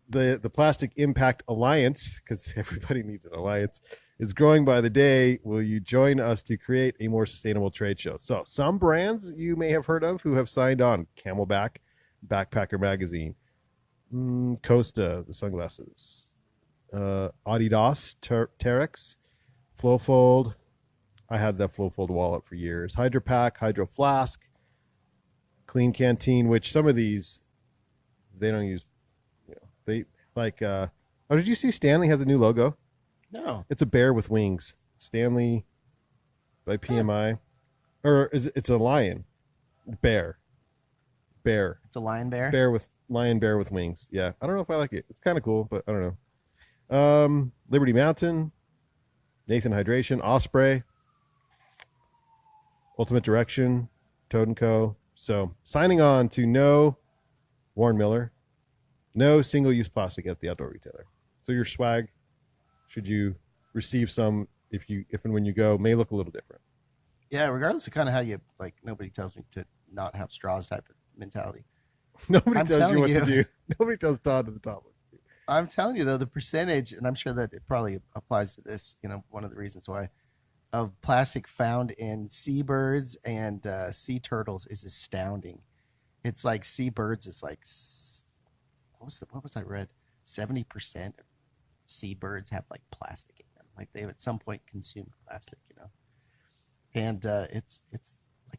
The Plastic Impact Alliance, because everybody needs an alliance, is growing by the day. Will you join us to create a more sustainable trade show? So some brands you may have heard of who have signed on: Camelback, Backpacker Magazine, Costa, the sunglasses, Adidas, Terex, Flowfold. I had that Flowfold wallet for years. Hydro Pack, Hydro Flask, Clean Canteen, which some of these they don't use. They like. Did you see Stanley has a new logo? No, it's a bear with wings. Stanley by PMI, or it's a lion, bear. It's a lion bear. Bear with wings. Yeah, I don't know if I like it. It's kind of cool, but I don't know. Liberty Mountain, Nathan Hydration, Osprey, Ultimate Direction, Toad & Co. So signing on to Warren Miller, no single-use plastic at the Outdoor Retailer. So your swag, should you receive some, if and when you go, may look a little different. Yeah, regardless of kind of how you, like, nobody tells me to not have straws type of mentality. Nobody tells you what to do. Nobody tells Todd to the top. I'm telling you, though, the percentage, and I'm sure that it probably applies to this, one of the reasons why, of plastic found in seabirds and sea turtles is astounding. It's like seabirds is like, what was I read? 70% of seabirds have like plastic in them. Like they at some point consumed plastic, And it's like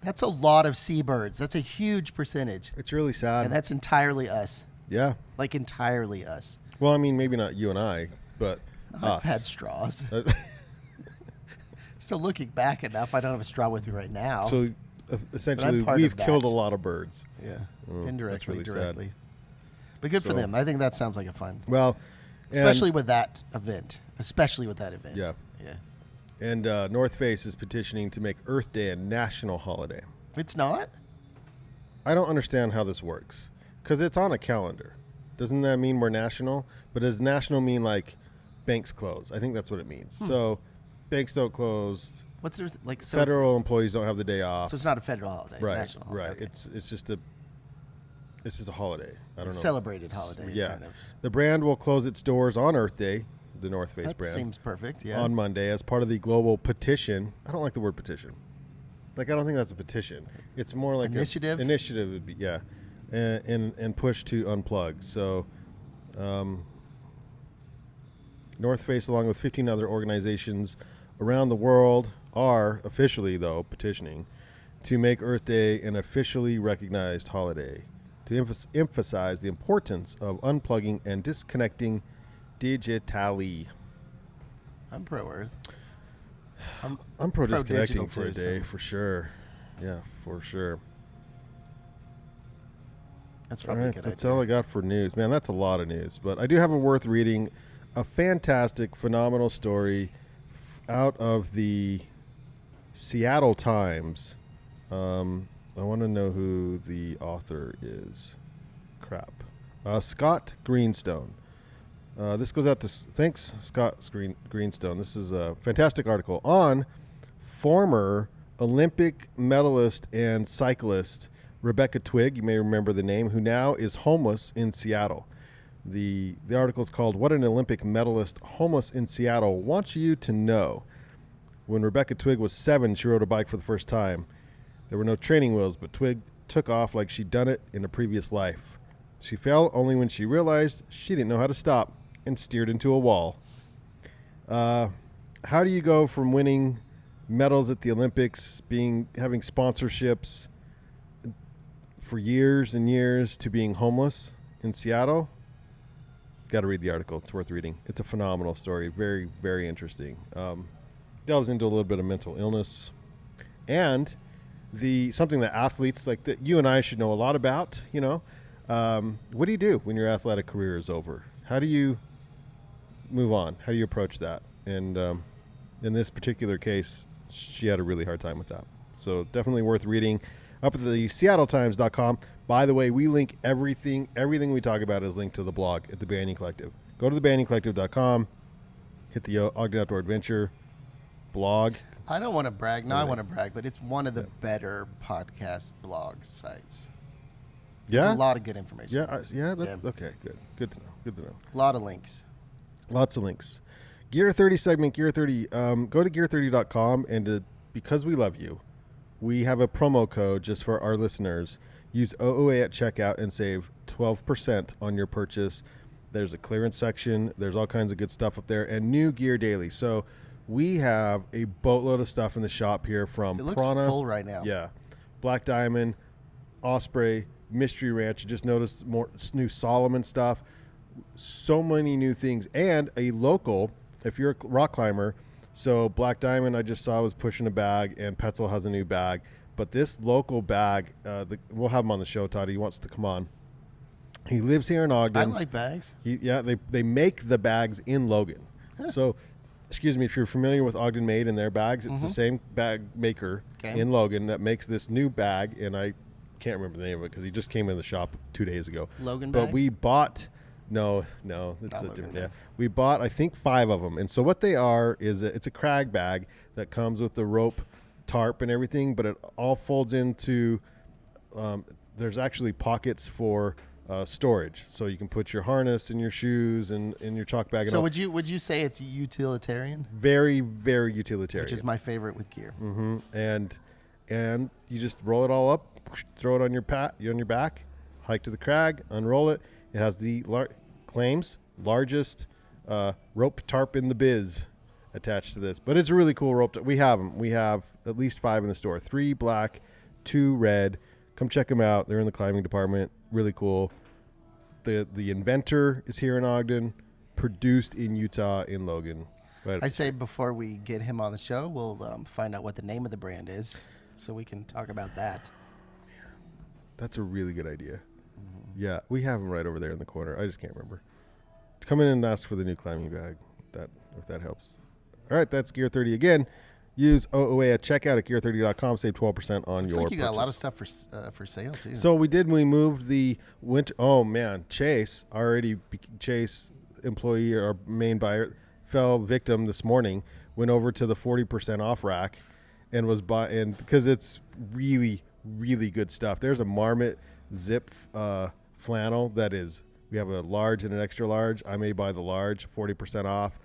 that's a lot of seabirds. That's a huge percentage. It's really sad. And that's entirely us. Yeah. Like entirely us. Well, I mean, maybe not you and I, but I've had straws. So looking back enough, I don't have a straw with me right now. So essentially, we've killed a lot of birds. Yeah, indirectly, really directly. Sad. But good for them. I think that sounds like a fun. Well, especially with that event. Yeah. Yeah. And North Face is petitioning to make Earth Day a national holiday. It's not? I don't understand how this works. Because it's on a calendar. Doesn't that mean we're national? But does national mean like banks close? I think that's what it means. So banks don't close. What's there like? So federal employees don't have the day off. So it's not a federal holiday. Right. National holiday. Right. Okay. It's just a holiday. I don't know. Celebrated holiday. Yeah. Kind of. The brand will close its doors on Earth Day, the North Face brand. That seems perfect. Yeah. On Monday as part of the global petition. I don't like the word petition. Like, I don't think that's a petition. It's more like initiative. Initiative would be, yeah. And push to unplug. So, North Face, along with 15 other organizations around the world, are officially, though, petitioning to make Earth Day an officially recognized holiday, to emphasize the importance of unplugging and disconnecting digitally. I'm pro-Earth. I'm pro disconnecting for too, a day, for sure. Yeah, for sure. That's probably a good idea. That's all I got for news. Man, that's a lot of news. But I do have a worth reading, a fantastic, phenomenal story out of the Seattle Times. I want to know who the author is. Scott Greenstone. This goes out to thanks Scott Greenstone. This is a fantastic article on former Olympic medalist and cyclist Rebecca Twigg. You may remember the name, who now is homeless in Seattle. The article is called "What an Olympic Medalist Homeless in Seattle Wants You to Know." When Rebecca Twigg was 7, she rode a bike for the first time. There were no training wheels, but Twigg took off like she'd done it in a previous life. She fell only when she realized she didn't know how to stop and steered into a wall. How do you go from winning medals at the Olympics, having sponsorships for years and years, to being homeless in Seattle. Got to read the article. It's worth reading. It's a phenomenal story. Very, very interesting. Delves into a little bit of mental illness and something that athletes like that you and I should know a lot about. What do you do when your athletic career is over? How do you move on? How do you approach that? And in this particular case, she had a really hard time with that. So definitely worth reading. Up at the SeattleTimes.com. By the way, we link everything we talk about is linked to the blog at the Banyan Collective. Go to thebanyancollective.com, hit the Ogden Outdoor Adventure blog. I don't want to brag. No, I want to brag, but it's one of the better podcast blog sites. There's a lot of good information. Okay, good to know. A lot of links. Lots of links. Gear 30 segment, Gear 30. Go to gear30.com, and because we love you, we have a promo code just for our listeners. Use OOA at checkout and save 12% on your purchase. There's a clearance section. There's all kinds of good stuff up there, and new gear daily. So we have a boatload of stuff in the shop here from It looks Prana. full right now. Yeah. Black Diamond, Osprey, Mystery Ranch. I just noticed more new Solomon stuff. So many new things. And a local, if you're a rock climber, so Black Diamond I just saw was pushing a bag, and Petzl has a new bag. But this local bag, we'll have him on the show, Todd. He wants to come on. He lives here in Ogden. I like bags. They make the bags in Logan. Huh. So, excuse me, if you're familiar with Ogden Made and their bags, it's the same bag maker in Logan that makes this new bag, and I can't remember the name of it because he just came in the shop 2 days ago. Logan But bags? we bought... No, it's a different. Yeah, we bought I think 5 of them, and so what they are is it's a crag bag that comes with the rope, tarp, and everything, but it all folds into. There's actually pockets for storage, so you can put your harness and your shoes and your chalk bag. So and would you say it's utilitarian? Very, very utilitarian. Which is my favorite with gear. Mm-hmm. And you just roll it all up, throw it on your back, hike to the crag, unroll it. It has the claims largest rope tarp in the biz attached to this. But it's a really cool rope. We have them. We have at least 5 in the store. 3 black, 2 red. Come check them out. They're in the climbing department. Really cool. The inventor is here in Ogden. Produced in Utah in Logan. I say before we get him on the show, we'll find out what the name of the brand is so we can talk about that. That's a really good idea. Yeah, we have them right over there in the corner. I just can't remember. Come in and ask for the new climbing bag, if that helps. All right, that's Gear 30. Again, use OOA at checkout at gear30.com. Save 12% on your Looks like you got purchase. a lot of stuff for sale, too. So we moved the winter. Oh, man. Chase, employee, our main buyer, fell victim this morning, went over to the 40% off rack and was buying, because it's really, really good stuff. There's a Marmot zip flannel that is, we have a large and an extra large. I may buy the large, 40% off.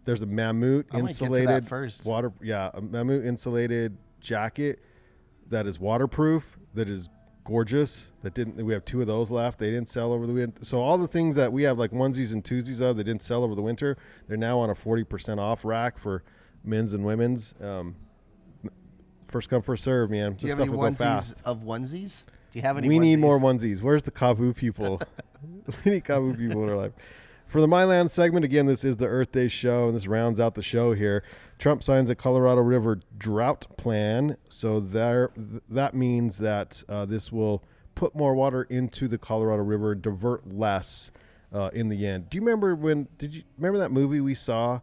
There's a Mammut insulated a Mammut insulated jacket that is waterproof, that is gorgeous. We have 2 of those left. They didn't sell over the winter. So all the things that we have like onesies and twosies of, they didn't sell over the winter. They're now on a 40% off rack for men's and women's. First come, first serve, man. Do you have any onesies of onesies? Do you have any? We need more onesies. Where's the Kavu people? We need Kavu people in our life. For the Myland segment, again, this is the Earth Day show, and this rounds out the show here. Trump signs a Colorado River drought plan, so that means that this will put more water into the Colorado River and divert less in the end. Did you remember that movie we saw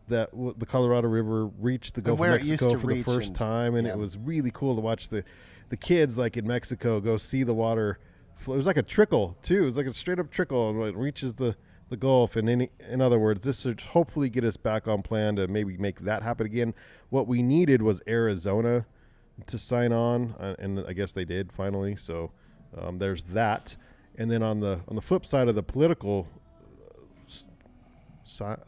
that the Colorado River reached the Gulf of Mexico for the first time, and it was really cool to watch the kids like in Mexico go see the water. It was like a trickle too. It was like a straight up trickle, and it reaches the Gulf. And in other words, this should hopefully get us back on plan to maybe make that happen again. What we needed was Arizona to sign on, and I guess they did finally. So there's that. And then on the flip side of the political side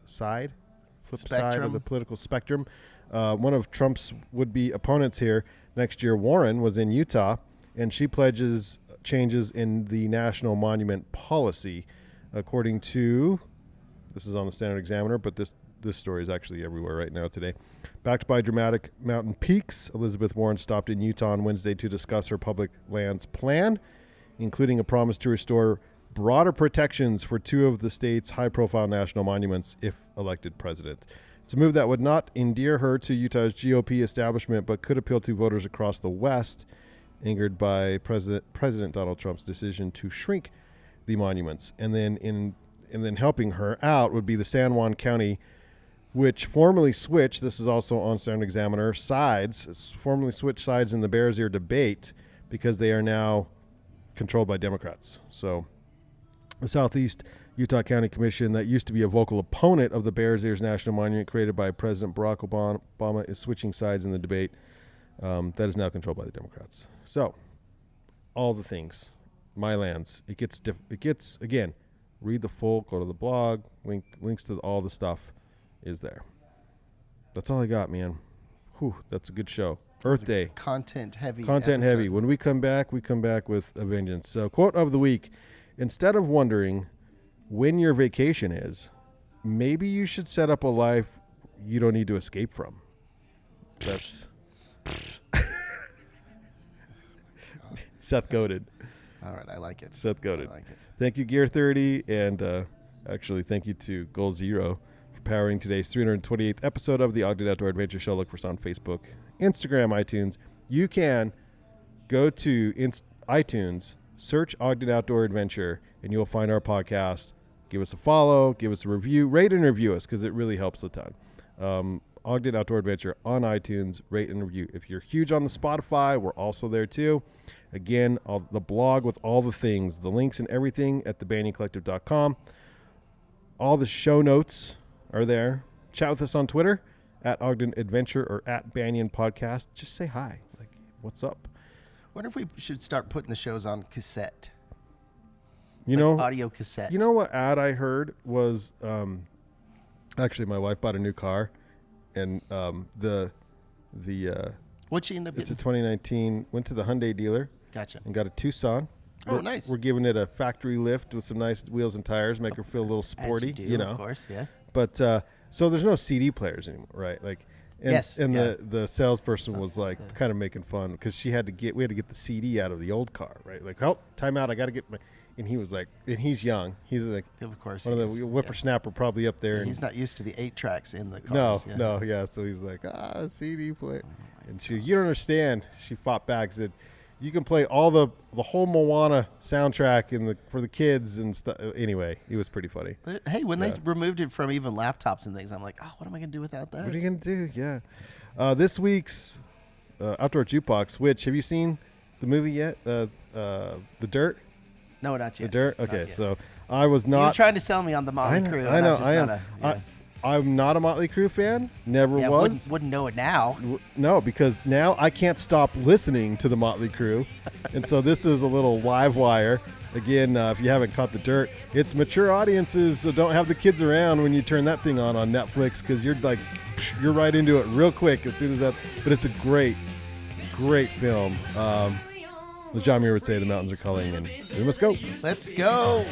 of the political spectrum, one of Trump's would-be opponents here next year, Warren, was in Utah, and she pledges changes in the national monument policy, according to, this is on the Standard Examiner, but this this story is actually everywhere right now today. Backed by dramatic mountain peaks, Elizabeth Warren stopped in Utah on Wednesday to discuss her public lands plan, including a promise to restore broader protections for two of the state's high-profile national monuments if elected president. It's a move that would not endear her to Utah's GOP establishment, but could appeal to voters across the West, angered by President Donald Trump's decision to shrink the monuments. And then helping her out would be the San Juan County, which formally switched, this is also on Sound Examiner, formally switched sides in the Bears Ear debate because they are now controlled by Democrats. So the Southeast Utah County Commission, that used to be a vocal opponent of the Bears Ears National Monument created by President Barack Obama, is switching sides in the debate. That is now controlled by the Democrats. So all the things, my lands, it gets again, read the full, go to the blog, links to all the stuff is there. That's all I got, man. Whew, that's a good show. Earth Day. Content heavy. When we come back with a vengeance. So quote of the week: instead of wondering when your vacation is, maybe you should set up a life you don't need to escape from. That's Seth Godin. All right, I like it. Seth Godin. I like it. Thank you, Gear 30, and actually thank you to Goal Zero for powering today's 328th episode of the Ogden Outdoor Adventure Show. Look for us on Facebook, Instagram, iTunes. You can go to iTunes, search Ogden Outdoor Adventure, and you'll find our podcast. Give us a follow, give us a review, rate and review us because it really helps a ton. Ogden Outdoor Adventure on iTunes, rate and review. If you're huge on the Spotify, we're also there too. Again, the blog with all the things, the links and everything at thebanyoncollective.com. All the show notes are there. Chat with us on Twitter at Ogden Adventure or at Banyan Podcast. Just say hi. Like, what's up? Wonder if we should start putting the shows on cassette. You know, audio cassette. You know what ad I heard was actually my wife bought a new car, and what she end up getting? It's a 2019. Went to the Hyundai dealer. Gotcha. And got a Tucson. Nice. We're giving it a factory lift with some nice wheels and tires, make her feel a little sporty. As you do, you know, of course, yeah. But so there's no CD players anymore, right? Like, the salesperson was like kind of making fun because we had to get the CD out of the old car, right? Like, oh, time out, I got to get my. And he was like, and he's young. He's like, of course, one of the whippersnapper probably up there. Yeah, and he's not used to the 8 tracks in the cars. No. So he's like, CD player. And you don't understand. She fought back, said, you can play all the whole Moana soundtrack for the kids and stuff. Anyway, it was pretty funny. Hey, when they removed it from even laptops and things, I'm like, what am I going to do without that? What are you going to do? Yeah. This week's Outdoor Jukebox, which, have you seen the movie yet? The Dirt? No, not yet. The Dirt? Okay, so I was not. You were trying to sell me on the Motley Crue. I know. I'm not a Motley Crue fan. Never was. Wouldn't know it now. No, because now I can't stop listening to the Motley Crue. And so this is a little live wire. Again, if you haven't caught The Dirt, it's mature audiences, so don't have the kids around when you turn that thing on Netflix because you're right into it real quick as soon as that. But it's a great film. As John Muir would say, the mountains are calling and we must go. Let's go.